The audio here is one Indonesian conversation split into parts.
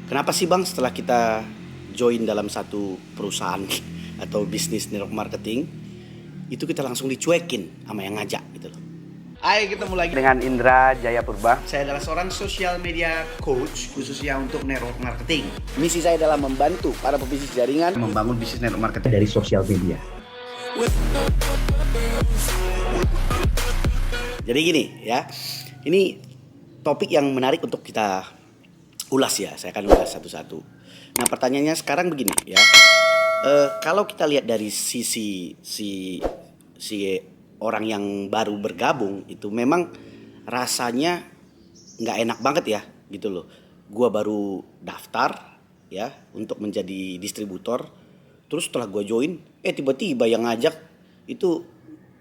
Kenapa sih Bang setelah kita join dalam satu perusahaan atau bisnis network marketing itu kita langsung dicuekin sama yang ngajak gitu loh. Hai, ketemu lagi dengan Indra Jaya Purba. Saya adalah seorang social media coach khususnya untuk network marketing. Misi saya adalah membantu para pebisnis jaringan membangun bisnis network marketing dari sosial media. Jadi gini ya, ini topik yang menarik untuk kita ulas ya. Saya akan ulas satu-satu. Nah pertanyaannya sekarang begini ya, kalau kita lihat dari sisi si orang yang baru bergabung itu memang rasanya nggak enak banget ya gitu loh. Gua baru daftar ya untuk menjadi distributor, terus setelah gua join, tiba-tiba yang ngajak itu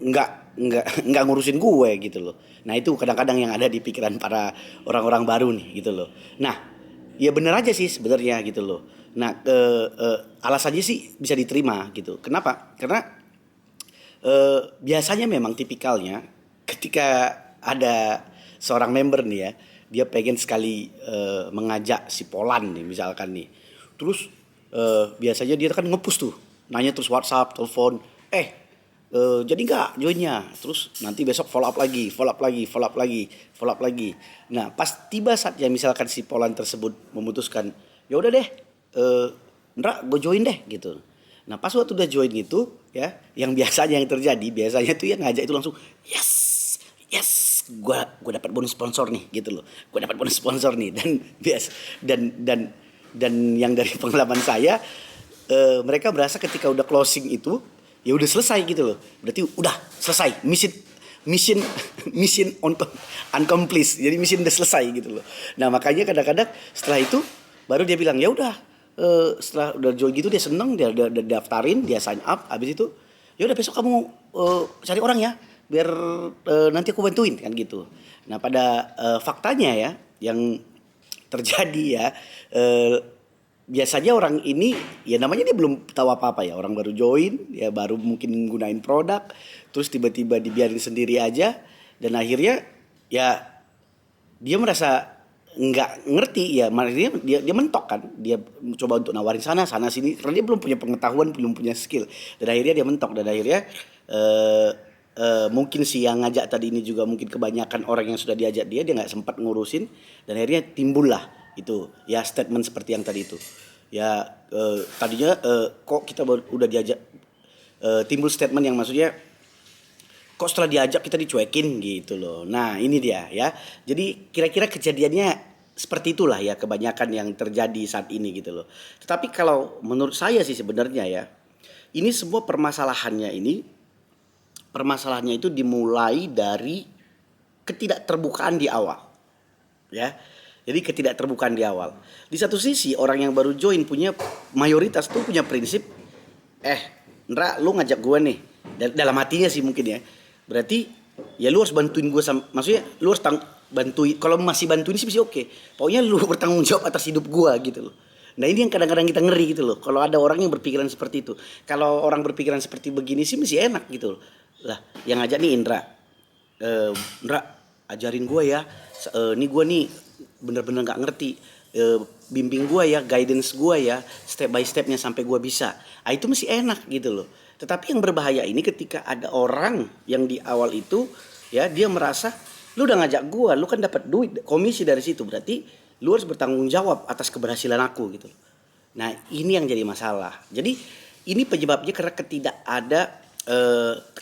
nggak ngurusin gue gitu loh. Nah itu kadang-kadang yang ada di pikiran para orang-orang baru nih gitu loh. Nah ya bener aja sih sebenarnya gitu loh. Nah alasannya sih bisa diterima gitu. Kenapa? Karena biasanya memang tipikalnya ketika ada seorang member nih ya, dia pengen sekali mengajak si Polan nih misalkan nih. Terus biasanya dia kan nge-push tuh, nanya terus WhatsApp, telepon, jadi nggak joinnya, terus nanti besok follow up lagi. Nah pas tiba saatnya misalkan si Polan tersebut memutuskan, ya udah deh, Ndra gue join deh gitu. Nah pas waktu udah join gitu ya, yang biasanya tuh yang ngajak itu langsung yes, gue dapat bonus sponsor nih gitu loh, gue dapat bonus sponsor nih dan yang dari pengalaman saya, mereka berasa ketika udah closing itu ya udah selesai gitu loh, berarti udah selesai mission unaccomplished, jadi mission udah selesai gitu loh. Nah makanya kadang-kadang setelah itu baru dia bilang ya udah, setelah udah join gitu dia seneng, dia udah daftarin, dia sign up, habis itu ya udah besok kamu cari orang ya biar nanti aku bantuin kan gitu. Nah pada faktanya ya yang terjadi ya, biasanya orang ini ya namanya dia belum tahu apa-apa ya, orang baru join ya, baru mungkin gunain produk, terus tiba-tiba dibiarin sendiri aja, dan akhirnya ya dia merasa nggak ngerti ya, makanya dia mentok kan, dia coba untuk nawarin sana sini karena dia belum punya pengetahuan, belum punya skill, dan akhirnya dia mentok, dan akhirnya mungkin si yang ngajak tadi ini juga mungkin kebanyakan orang yang sudah diajak dia nggak sempat ngurusin, dan akhirnya timbullah itu ya statement seperti yang tadi itu ya, tadinya kok kita udah diajak, timbul statement yang maksudnya kok setelah diajak kita dicuekin gitu loh. Nah ini dia ya, jadi kira-kira kejadiannya seperti itulah ya kebanyakan yang terjadi saat ini gitu loh. Tetapi kalau menurut saya sih sebenarnya ya, ini semua permasalahannya itu dimulai dari ketidakterbukaan di awal ya. Jadi ketidakterbukaan di awal. Di satu sisi orang yang baru join mayoritas tuh punya prinsip, Ndra lu ngajak gue nih, dalam hatinya sih mungkin ya, berarti ya lu harus bantuin gue, maksudnya lu harus bantuin, kalau masih bantuin sih oke, pokoknya lu bertanggung jawab atas hidup gue gitu loh. Nah ini yang kadang-kadang kita ngeri gitu loh, kalau ada orang yang berpikiran seperti itu. Kalau orang berpikiran seperti begini sih masih enak gitu loh. Lah yang ngajak nih Indra, Ndra ajarin gue ya, ini gue nih bener-bener gak ngerti, bimbing gue ya, guidance gue ya, step by stepnya sampai gue bisa. Itu masih enak gitu loh. Tetapi yang berbahaya ini ketika ada orang yang di awal itu ya, dia merasa lu udah ngajak gue, lu kan dapat duit komisi dari situ, berarti lu harus bertanggung jawab atas keberhasilan aku gitu loh. Nah ini yang jadi masalah. Jadi ini penyebabnya karena ketidak ada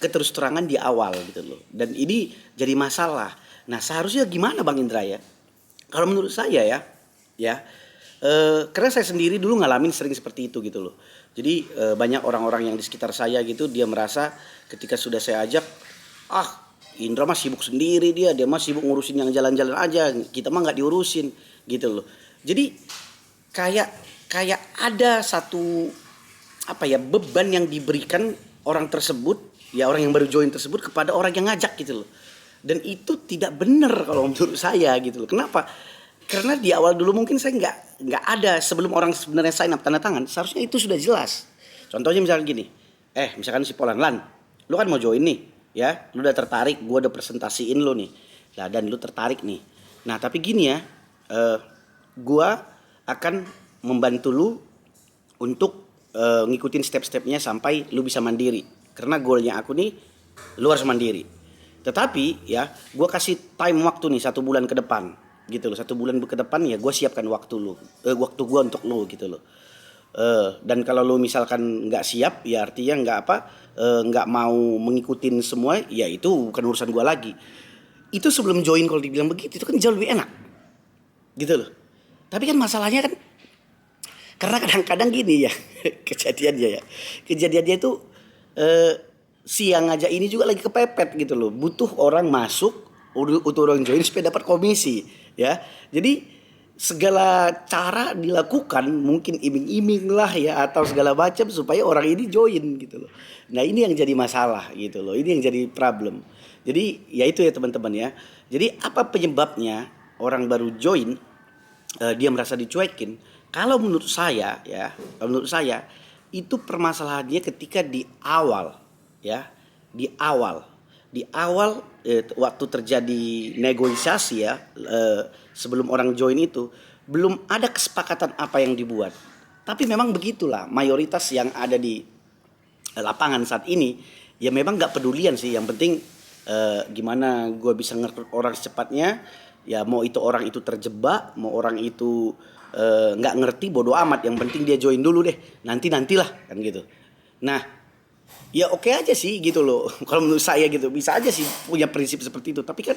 keterus terangan di awal gitu loh, dan ini jadi masalah. Nah seharusnya gimana Bang Indra ya? Kalau menurut saya ya, karena saya sendiri dulu ngalamin sering seperti itu gitu loh. Jadi banyak orang-orang yang di sekitar saya gitu, dia merasa ketika sudah saya ajak, Indra mah sibuk sendiri, dia mah sibuk ngurusin yang jalan-jalan aja, kita mah nggak diurusin gitu loh. Jadi kayak ada satu beban yang diberikan orang tersebut ya, orang yang baru join tersebut kepada orang yang ngajak gitu loh. Dan itu tidak benar kalau menurut saya gitu loh. Kenapa? Karena di awal dulu mungkin saya nggak ada, sebelum orang sebenarnya sign up tanda tangan, seharusnya itu sudah jelas. Contohnya misalnya gini, misalkan si Polan, Lan, lu kan mau join nih, ya, lu udah tertarik, gua udah presentasiin lu nih, nah dan lu tertarik nih. Nah tapi gini ya, gua akan membantu lu untuk ngikutin step-stepnya sampai lu bisa mandiri. Karena goalnya aku nih, lu harus mandiri. Tetapi ya, gue kasih time waktu nih 1 bulan ke depan, gitu loh. 1 bulan ke depan ya gue siapkan waktu waktu gue untuk lu gitu loh. Dan kalau lu misalkan nggak siap, ya artinya nggak mau mengikutin semua, ya itu bukan urusan gue lagi. Itu sebelum join kalau dibilang begitu, itu kan jauh lebih enak, gitu loh. Tapi kan masalahnya kan, karena kadang-kadang gini ya, kejadiannya itu siang aja ini juga lagi kepepet gitu loh. Butuh orang masuk, butuh orang join supaya dapat komisi ya. Jadi segala cara dilakukan, mungkin iming-iming lah ya atau segala macam supaya orang ini join gitu loh. Nah, ini yang jadi masalah gitu loh. Ini yang jadi problem. Jadi ya itu ya teman-teman ya. Jadi apa penyebabnya orang baru join dia merasa dicuekin? Kalau menurut saya ya, itu permasalahannya ketika di awal ya, di awal waktu terjadi negosiasi ya, sebelum orang join itu belum ada kesepakatan apa yang dibuat. Tapi memang begitulah mayoritas yang ada di lapangan saat ini, ya memang nggak pedulian sih. Yang penting gimana gue bisa ngerekrut orang secepatnya. Ya mau itu orang itu terjebak, mau orang itu nggak ngerti, bodo amat. Yang penting dia join dulu deh, nantilah kan gitu. Nah, ya oke aja sih gitu loh. Kalau menurut saya gitu, bisa aja sih punya prinsip seperti itu. Tapi kan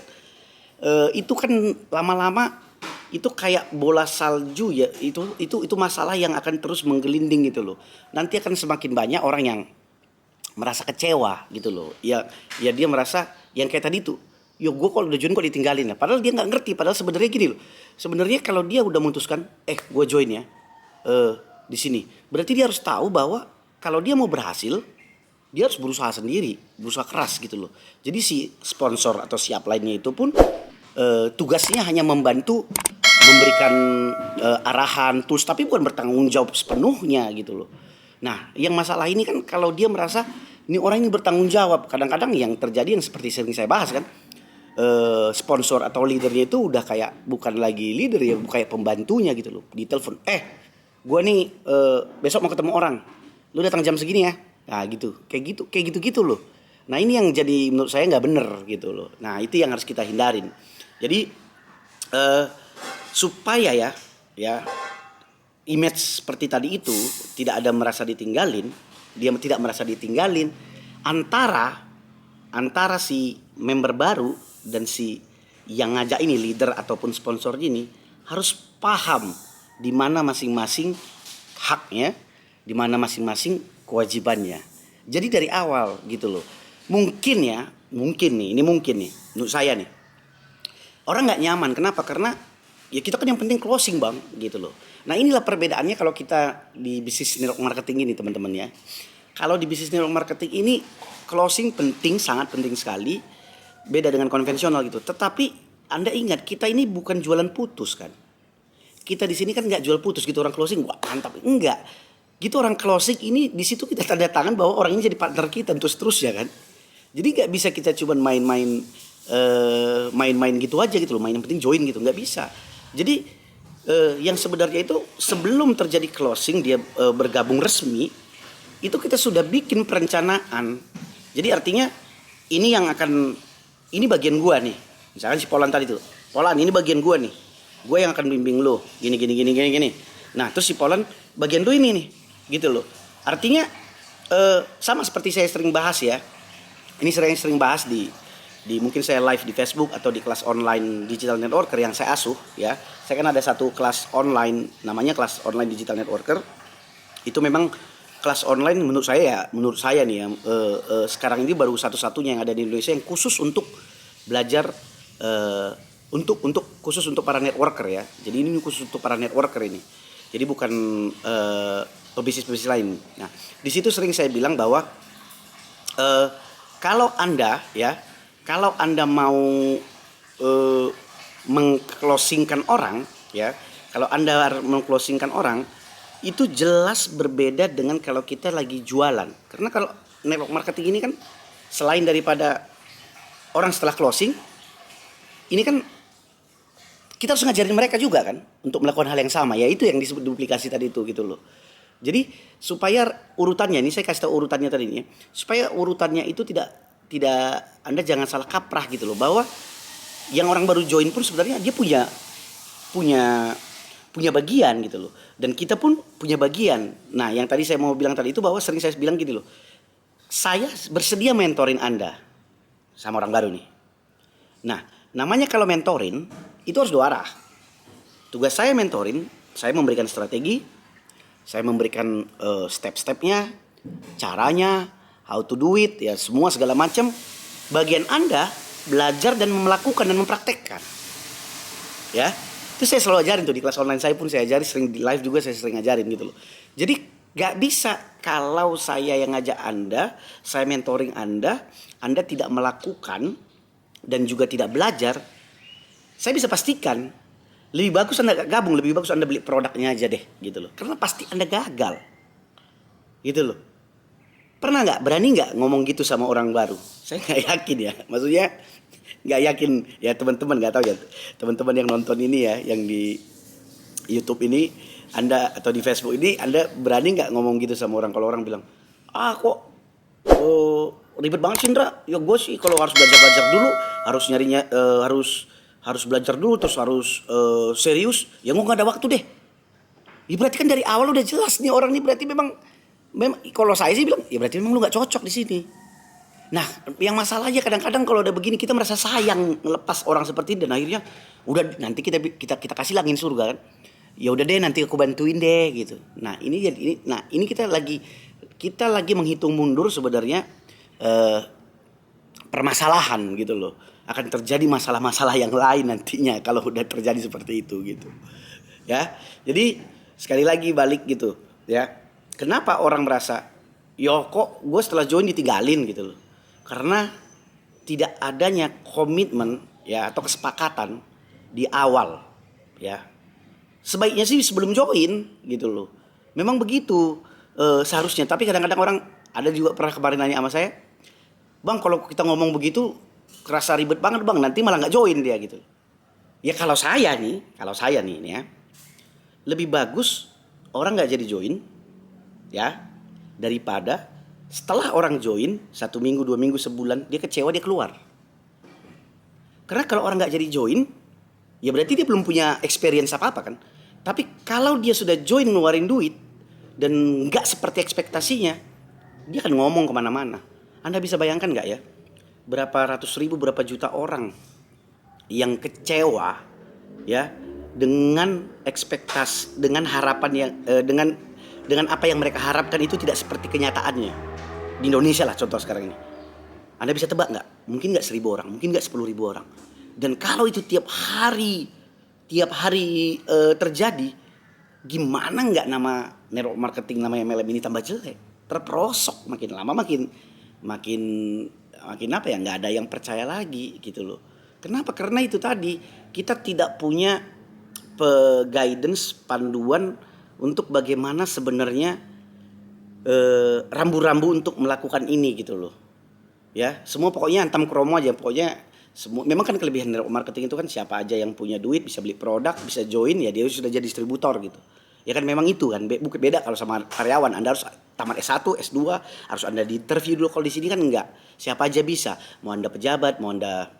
itu kan lama-lama itu kayak bola salju ya. Itu masalah yang akan terus menggelinding gitu loh. Nanti akan semakin banyak orang yang merasa kecewa gitu loh. Ya dia merasa yang kayak tadi tuh. Yo, gue kalau udah join kok ditinggalin lah. Padahal dia nggak ngerti. Padahal sebenarnya gini loh. Sebenarnya kalau dia udah memutuskan, gue join ya di sini. Berarti dia harus tahu bahwa kalau dia mau berhasil, dia harus berusaha sendiri, berusaha keras gitu loh. Jadi si sponsor atau si upline-nya itu pun tugasnya hanya membantu memberikan arahan, tools, tapi bukan bertanggung jawab sepenuhnya gitu loh. Nah, yang masalah ini kan kalau dia merasa ini orang ini bertanggung jawab, kadang-kadang yang terjadi yang seperti sering saya bahas kan, sponsor atau leadernya itu udah kayak bukan lagi leader ya, kayak pembantunya gitu loh. Di telepon, gue nih besok mau ketemu orang, lu datang jam segini ya. Nah gitu, kayak gitu loh. Nah ini yang jadi menurut saya nggak bener gitu loh. Nah itu yang harus kita hindarin. Jadi supaya ya image seperti tadi itu tidak ada merasa ditinggalin, dia tidak merasa ditinggalin antara si member baru dan si yang ngajak ini, leader ataupun sponsor ini, harus paham di mana masing-masing haknya, di mana masing-masing kewajibannya. Jadi dari awal gitu loh. Mungkin nih menurut saya nih, orang nggak nyaman. Kenapa? Karena ya kita kan yang penting closing bang gitu loh. Nah inilah perbedaannya kalau kita di bisnis network marketing ini teman-teman ya. Kalau di bisnis network marketing ini closing penting, sangat penting sekali. Beda dengan konvensional gitu. Tetapi Anda ingat, kita ini bukan jualan putus kan. Kita di sini kan nggak jual putus gitu, orang closing wah mantap, enggak. Gitu orang closing ini di situ kita tanda tangan bahwa orang ini jadi partner kita terus-terus ya kan. Jadi nggak bisa kita cuma main-main gitu aja gitu loh, main yang penting join gitu, nggak bisa. Jadi yang sebenarnya itu sebelum terjadi closing dia bergabung resmi, itu kita sudah bikin perencanaan. Jadi artinya ini bagian gua nih. Misalkan si Polan tadi tuh, Polan ini bagian gua nih. Gua yang akan bimbing lo, gini. Nah, terus si Polan bagian lu ini nih, gitu loh. Artinya sama seperti saya sering bahas ya. Ini sering bahas di mungkin saya live di Facebook atau di kelas online digital networker yang saya asuh ya. Saya kan ada satu kelas online namanya kelas online digital networker. Itu memang kelas online menurut saya nih ya, sekarang ini baru satu-satunya yang ada di Indonesia yang khusus untuk belajar khusus untuk para networker ya. Jadi ini khusus untuk para networker ini. Jadi bukan pebisnis lain. Nah, di situ sering saya bilang bahwa kalau Anda mau mengclosingkan orang ya, kalau Anda mengclosingkan orang itu jelas berbeda dengan kalau kita lagi jualan. Karena kalau network marketing ini kan selain daripada orang setelah closing, ini kan kita harus ngajarin mereka juga kan untuk melakukan hal yang sama. Ya itu yang disebut duplikasi tadi itu gitu loh. Jadi supaya urutannya, ini saya kasih tahu urutannya tadi ini, supaya urutannya itu tidak Anda jangan salah kaprah gitu loh, bahwa yang orang baru join pun sebenarnya dia punya bagian gitu loh, dan kita pun punya bagian. Nah, yang tadi saya mau bilang tadi itu bahwa sering saya bilang gini loh, saya bersedia mentorin Anda sama orang baru nih. Nah, namanya kalau mentorin itu harus dua arah. Tugas saya mentorin, saya memberikan strategi, saya memberikan step-stepnya, caranya, how to do it, ya semua segala macam. Bagian Anda belajar dan melakukan dan mempraktekkan. Ya, itu saya selalu ajarin tuh di kelas online saya pun saya ajarin, sering di live juga saya sering ajarin gitu loh. Jadi gak bisa kalau saya yang ngajak Anda, saya mentoring Anda tidak melakukan dan juga tidak belajar. Saya bisa pastikan lebih bagus Anda gak gabung, lebih bagus Anda beli produknya aja deh gitu loh. Karena pasti Anda gagal. Gitu loh. Pernah gak, berani gak ngomong gitu sama orang baru? Saya gak yakin ya. Maksudnya gak yakin ya, teman-teman gak tahu ya. Teman-teman yang nonton ini ya, yang di YouTube ini, Anda atau di Facebook ini, Anda berani gak ngomong gitu sama orang? Kalau orang bilang, kok ribet banget sih Indra. Ya gue sih kalau harus belajar dulu, harus nyarinya harus belajar dulu, terus harus serius. Ya gue gak ada waktu deh. Ya berarti kan dari awal udah jelas nih orang nih, berarti memang kalau saya sih bilang, ya berarti memang lu gak cocok di sini. Nah, yang masalahnya kadang-kadang kalau udah begini kita merasa sayang ngelepas orang seperti ini, dan akhirnya udah nanti kita kasih langit surga kan. Ya udah deh, nanti aku bantuin deh gitu. Nah, ini kita lagi menghitung mundur sebenarnya permasalahan gitu loh. Akan terjadi masalah-masalah yang lain nantinya kalau udah terjadi seperti itu gitu. Ya. Jadi sekali lagi balik gitu, ya. Kenapa orang merasa, yo kok gue setelah join ditinggalin gitu loh. Karena tidak adanya komitmen ya atau kesepakatan di awal ya. Sebaiknya sih sebelum join gitu loh. Memang begitu seharusnya. Tapi kadang-kadang orang ada juga pernah kemarin nanya sama saya, Bang kalau kita ngomong begitu kerasa ribet banget bang, nanti malah nggak join dia gitu. Ya kalau saya nih ini ya, lebih bagus orang nggak jadi join ya, daripada setelah orang join 1 minggu, 2 minggu, sebulan dia kecewa, dia keluar. Karena kalau orang nggak jadi join, ya berarti dia belum punya experience apa-apa kan. Tapi kalau dia sudah join ngeluarin duit dan nggak seperti ekspektasinya, dia akan ngomong kemana-mana. Anda bisa bayangkan nggak ya, berapa ratus ribu, berapa juta orang yang kecewa ya dengan ekspektasi, dengan harapan yang dengan apa yang mereka harapkan itu tidak seperti kenyataannya. Di Indonesia lah contoh sekarang ini. Anda bisa tebak nggak? Mungkin nggak 1.000 orang, mungkin nggak 10.000 orang. Dan kalau itu tiap hari terjadi, gimana nggak nama network marketing, nama MLM ini tambah jelek, terperosok, makin lama makin apa ya, nggak ada yang percaya lagi gitu loh. Kenapa? Karena itu tadi kita tidak punya guidance, panduan untuk bagaimana sebenarnya rambu-rambu untuk melakukan ini gitu loh. Ya, semua pokoknya antam kromo aja, pokoknya semua. Memang kan kelebihan network marketing itu kan siapa aja yang punya duit bisa beli produk, bisa join, ya dia sudah jadi distributor gitu. Ya kan memang itu kan beda kalau sama karyawan. Anda harus tamat S1, S2, harus Anda di interview dulu. Kalau di sini kan enggak. Siapa aja bisa. Mau Anda pejabat, mau Anda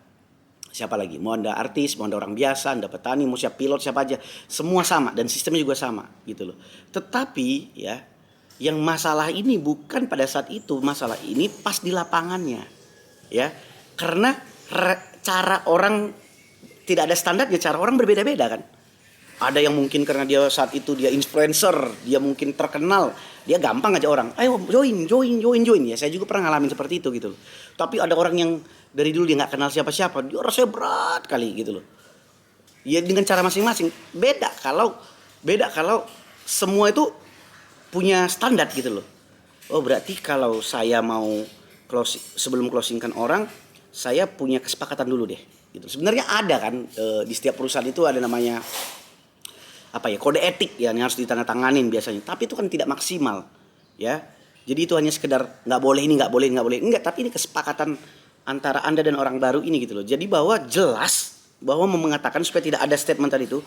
siapa lagi? Mau Anda artis, mau Anda orang biasa, Anda petani, mau siapa pilot, siapa aja. Semua sama dan sistemnya juga sama gitu loh. Tetapi ya, yang masalah ini bukan pada saat itu, masalah ini pas di lapangannya. Ya. Karena cara orang tidak ada standarnya, cara orang berbeda-beda kan. Ada yang mungkin karena dia saat itu dia influencer, dia mungkin terkenal, dia gampang aja orang, ayo join ya. Saya juga pernah ngalamin seperti itu gitu. Tapi ada orang yang dari dulu dia nggak kenal siapa-siapa, dia rasanya berat kali gitu loh. Ya dengan cara masing-masing. Beda kalau semua itu punya standar gitu loh. Oh berarti kalau saya mau sebelum closingkan orang, saya punya kesepakatan dulu deh. Gitu. Sebenarnya ada kan di setiap perusahaan itu ada namanya kode etik ya, yang harus ditandatanganin biasanya. Tapi itu kan tidak maksimal ya. Jadi itu hanya sekedar nggak boleh enggak, tapi ini kesepakatan antara Anda dan orang baru ini gitu loh. Jadi bahwa jelas bahwa mengatakan supaya tidak ada statement tadi itu,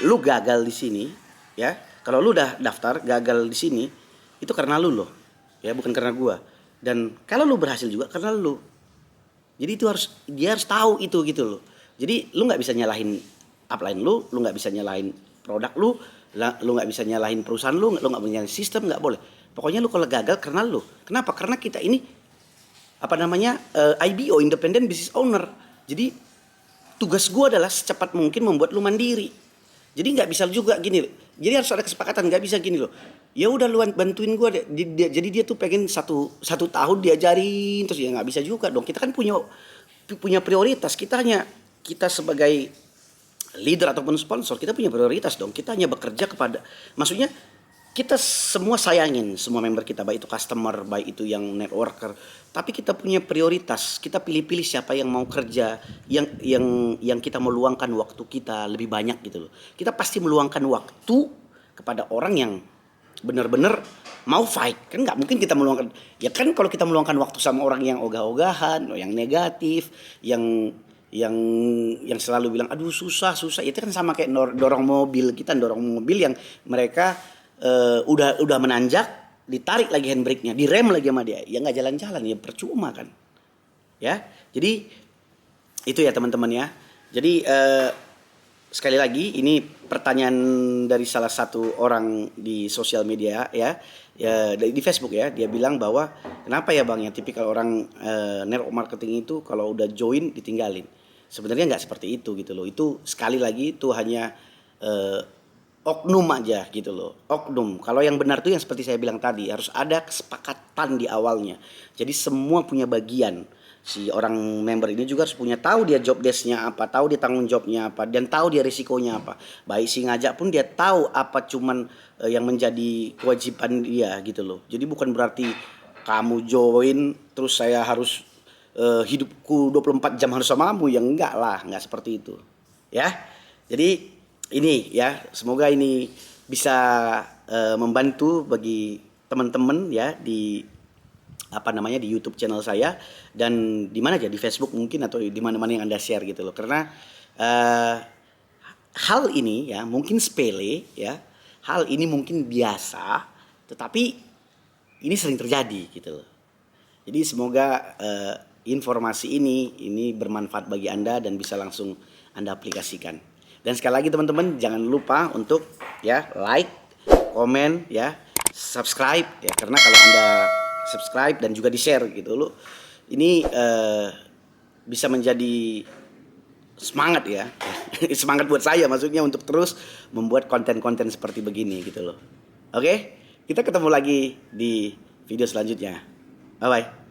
lu gagal di sini, ya. Kalau lu udah daftar gagal di sini, itu karena lu loh, ya, bukan karena gua. Dan kalau lu berhasil juga karena lu. Jadi itu dia harus tahu itu gitu loh. Jadi lu nggak bisa nyalahin upline lu nggak bisa nyalahin produk lu nggak bisa nyalahin perusahaan lu nggak bisa nyalahin sistem, nggak boleh. Pokoknya lu kalau gagal karena lu. Kenapa? Karena kita ini IBO, Independent Business Owner. Jadi tugas gua adalah secepat mungkin membuat lu mandiri. Jadi nggak bisa juga gini. Jadi harus ada kesepakatan, nggak bisa gini loh. Ya udah lu bantuin gua deh. Jadi dia tuh pengen satu tahun diajarin terus ya nggak bisa juga dong. Kita kan punya prioritas. Kita sebagai leader ataupun sponsor kita punya prioritas dong. Kita hanya bekerja maksudnya kita semua sayangin semua member kita, baik itu customer, baik itu yang networker, tapi kita punya prioritas. Kita pilih-pilih siapa yang mau kerja, yang kita meluangkan waktu kita lebih banyak gitu loh. Kita pasti meluangkan waktu kepada orang yang benar-benar mau fight. Kan nggak mungkin kita meluangkan, ya kan kalau kita meluangkan waktu sama orang yang ogah-ogahan, yang negatif, yang selalu bilang aduh susah, itu kan sama kayak dorong mobil yang mereka udah menanjak, ditarik lagi handbrake-nya, direm lagi sama dia, ya nggak jalan-jalan, ya percuma kan, ya. Jadi itu ya teman-teman ya. Jadi sekali lagi ini pertanyaan dari salah satu orang di sosial media ya di Facebook ya. Dia bilang bahwa kenapa ya bang, yang tipikal orang network marketing itu kalau udah join ditinggalin. Sebenarnya nggak seperti itu gitu loh. Itu sekali lagi itu hanya oknum aja gitu loh. Oknum. Kalau yang benar tuh yang seperti saya bilang tadi, harus ada kesepakatan di awalnya. Jadi semua punya bagian. Si orang member ini juga harus punya tahu dia job desk-nya apa, tahu dia tanggung jawabnya apa, dan tahu dia risikonya apa. Baik si ngajak pun dia tahu apa cuman yang menjadi kewajiban dia gitu loh. Jadi bukan berarti kamu join terus saya harus hidupku 24 jam harus sama kamu, ya enggak lah, enggak seperti itu. Ya. Jadi ini ya, semoga ini bisa membantu bagi teman-teman ya di di YouTube channel saya, dan di mana aja, di Facebook mungkin, atau di mana-mana yang Anda share gitu loh. Karena hal ini ya mungkin sepele ya, hal ini mungkin biasa, tetapi ini sering terjadi gitu loh. Jadi semoga informasi ini bermanfaat bagi Anda dan bisa langsung Anda aplikasikan. Dan sekali lagi teman-teman, jangan lupa untuk ya like, komen, ya subscribe ya, karena kalau Anda subscribe dan juga di-share gitu loh, ini bisa menjadi semangat ya. Semangat buat saya maksudnya untuk terus membuat konten-konten seperti begini gitu loh. Oke? Kita ketemu lagi di video selanjutnya. Bye bye.